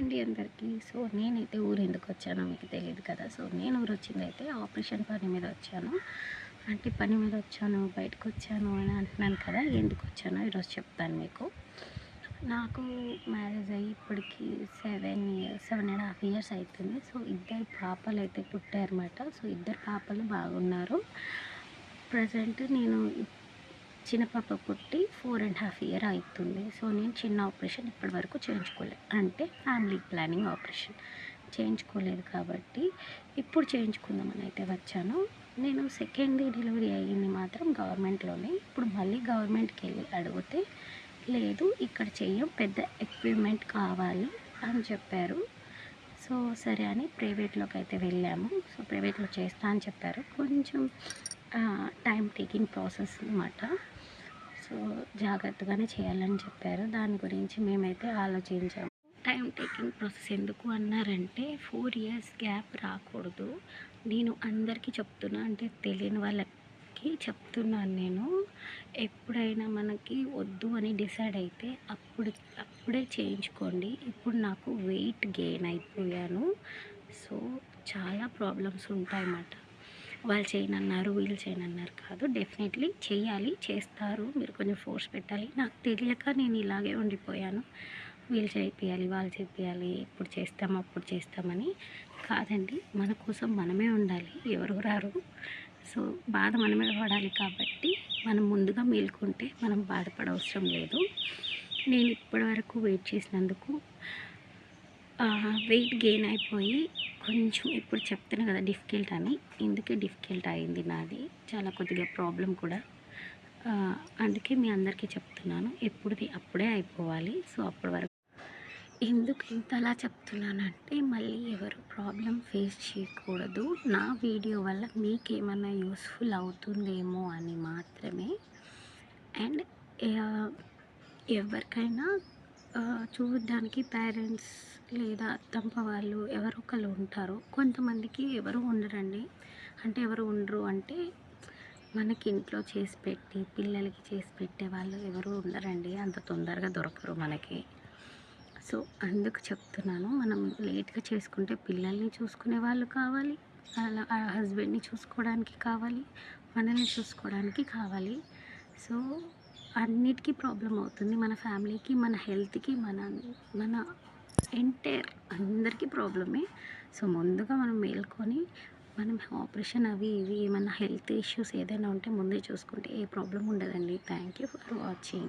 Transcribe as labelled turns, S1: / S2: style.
S1: అండి అందరికీ. సో నేనైతే ఊరు ఎందుకు వచ్చానో మీకు తెలియదు కదా. సో నేను ఊరు వచ్చిందైతే ఆపరేషన్ పని మీద వచ్చాను. అంటే పని మీద వచ్చాను, బయటకు వచ్చాను అని అంటున్నాను కదా. ఎందుకు వచ్చానో ఈరోజు చెప్తాను మీకు. నాకు మ్యారేజ్ అయ్యి ఇప్పటికి 7.5 ఇయర్స్ అవుతుంది. సో ఇద్దరు పాపలు అయితే పుట్టారన్నమాట. సో ఇద్దరు పాపలు బాగున్నారు. ప్రజెంట్ నేను చిన్న పాప పుట్టి 4.5 ఇయర్ అవుతుంది. సో నేను చిన్న ఆపరేషన్ ఇప్పటి వరకు చేయించుకోలేదు, అంటే ఫ్యామిలీ ప్లానింగ్ ఆపరేషన్ చేయించుకోలేదు కాబట్టి ఇప్పుడు చేయించుకుందామని అయితే వచ్చాను. నేను సెకండ్ డెలివరీ అయ్యింది మాత్రం గవర్నమెంట్లోనే. ఇప్పుడు మళ్ళీ గవర్నమెంట్కి వెళ్ళి అడిగితే లేదు ఇక్కడ చెయ్యం, పెద్ద ఎక్విప్మెంట్ కావాలి అని చెప్పారు. సో సరే అని ప్రైవేట్లోకి అయితే వెళ్ళాము. సో ప్రైవేట్లో చేస్తా అని చెప్పారు. కొంచెం టైం టేకింగ్ ప్రాసెస్ అన్నమాట. సో జాగ్రత్తగానే చేయాలని చెప్పారు. దాని గురించి మేమైతే ఆలోచించాము. టైం టేకింగ్ ప్రాసెస్ ఎందుకు అన్నారంటే 4 ఇయర్స్ గ్యాప్ రాకూడదు. నేను అందరికీ చెప్తున్నా, అంటే తెలియని వాళ్ళకి చెప్తున్నాను నేను. ఎప్పుడైనా మనకి వద్దు అని డిసైడ్ అయితే అప్పుడే చేయించుకోండి. ఇప్పుడు నాకు వెయిట్ గెయిన్ అయిపోయాను. సో చాలా ప్రాబ్లమ్స్ ఉంటాయన్నమాట. వాళ్ళు చేయనన్నారు, వీళ్ళు చేయనన్నారు కాదు, డెఫినెట్లీ చేయాలి, చేస్తారు. మీరు కొంచెం ఫోర్స్ పెట్టాలి. నాకు తెలియక నేను ఇలాగే ఉండిపోయాను. వీళ్ళు చేయాలి, వాళ్ళు చేయాలి, ఇప్పుడు చేస్తాం అప్పుడు చేస్తామని కాదండి. మన కోసం మనమే ఉండాలి, ఎవరు రారు. సో బాధ మనమే పడాలి కాబట్టి మనం ముందుగా మేల్కొంటే మనం బాధపడవసరం లేదు. నేను ఇప్పటి వరకు వెయిట్ చేసినందుకు వెయిట్ గెయిన్ అయిపోయి కొంచెం ఇప్పుడు చెప్తాను కదా డిఫికల్ట్ అని, ఇందుకే డిఫికల్ట్ అయింది నాది. చాలా కొద్దిగా ప్రాబ్లం కూడా. అందుకే మీ అందరికీ చెప్తున్నాను, ఎప్పుడుది అప్పుడే అయిపోవాలి. సో అప్పటి వరకు ఎందుకు ఇంతలా చెప్తున్నానంటే మళ్ళీ ఎవరు ప్రాబ్లం ఫేస్ చేయకూడదు. నా వీడియో వల్ల మీకేమన్నా యూస్ఫుల్ అవుతుందేమో అని మాత్రమే. అండ్ ఎవరికైనా చూడడానికి పేరెంట్స్ లేదా అత్తమ్మ వాళ్ళు ఎవరో ఒకరు ఉంటారు. కొంతమందికి ఎవరు ఉండరండి. అంటే ఎవరు ఉండరు అంటే మనకి ఇంట్లో చేసి పెట్టి పిల్లలకి చేసి పెట్టే వాళ్ళు ఎవరు ఉండరండి, అంత తొందరగా దొరకరు మనకి. సో అందుకు చెప్తున్నాను, మనం లేట్గా చేసుకుంటే పిల్లల్ని చూసుకునే వాళ్ళు కావాలి, అలా హస్బెండ్ని చూసుకోవడానికి కావాలి, మనల్ని చూసుకోవడానికి కావాలి. సో అన్నిటికీ ప్రాబ్లం అవుతుంది. మన ఫ్యామిలీకి, మన హెల్త్కి, మన ఎంటైర్ అందరికీ ప్రాబ్లమే. సో ముందుగా మనం మేల్కొని మనం ఆపరేషన్ అవి ఇవి ఏమన్నా హెల్త్ ఇష్యూస్ ఏదైనా ఉంటే ముందే చూసుకుంటే ఏ ప్రాబ్లం ఉండదండి. Thank you for watching.